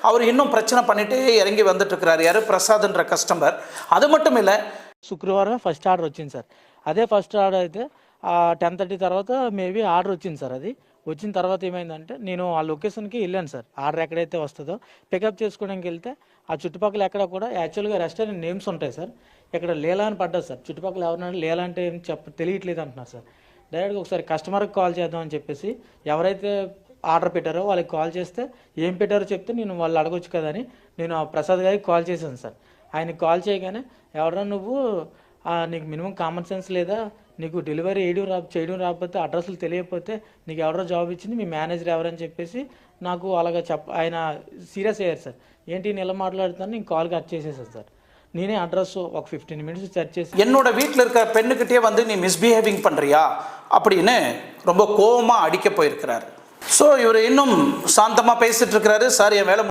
அவர் இன்னும் பிரச்சனை பண்ணிட்டே இறங்கி வந்துட்டு இருக்கிறார். யாரு? பிரசாத்ன்ற கஸ்டமர். அது மட்டும் இல்லை, శుక్రవారం ఫస్ట్ ఆర్డర్ వచ్చింది సార్. అదే ఫస్ట్ ఆర్డర్ అయితే 10:30 తర్వాత మేబీ ఆర్డర్ వచ్చింది సార్. అది వచ్చిన తర్వాత ఏమైందంటే నేను ఆ లొకేషన్కి వెళ్ళాను సార్. ఆర్డర్ ఎక్కడైతే వస్తుందో పికప్ చేసుకోవడానికి వెళ్తే ఆ చుట్టుపక్కల ఎక్కడ కూడా యాక్చువల్గా రెస్టారెంట్ నేమ్స్ ఉంటాయి సార్. ఇక్కడ లీలా అని పడ్డది సార్. చుట్టుపక్కల ఎవరైనా లీలా అంటే ఏం తెలియట్లేదు అంటున్నారు సార్. డైరెక్ట్గా ఒకసారి కస్టమర్కి కాల్ చేద్దామని చెప్పేసి ఎవరైతే ఆర్డర్ పెట్టారో వాళ్ళకి కాల్ చేస్తే ఏం పెట్టారో చెప్తే నేను వాళ్ళు అడగొచ్చు కదా అని నేను ఆ ప్రసాద్ గారికి కాల్ చేశాను సార్. ఆయనకి కాల్ చేయగానే ఎవరన్నా నువ్వు నీకు మినిమం కామన్ సెన్స్ లేదా, నీకు డెలివరీ చేయడం రాకపోతే అడ్రస్లు తెలియకపోతే నీకు ఎవరో జాబ్ ఇచ్చింది మీ మేనేజర్ ఎవరని చెప్పేసి నాకు అలాగా ఆయన సీరియస్ అయ్యారు సార్. ఏంటి నేను ఎలా మాట్లాడుతాను, నేను కాల్ కట్ చేసేసాను సార్. నేనే అడ్రస్ ఒక 15 minutes சர்ச் చేసి என்னோட வீட்டில் இருக்க பெண்ணுக்கிட்டே வந்து நீ மிஸ்பிஹேவிங் பண்ணுறியா அப்படின்னு ரொம்ப கோபமாக அடிக்க போயிருக்கிறார். ஸோ இவர் இன்னும் சாந்தமாக பேசிட்டு இருக்கிறாரு. சார் என் வேலை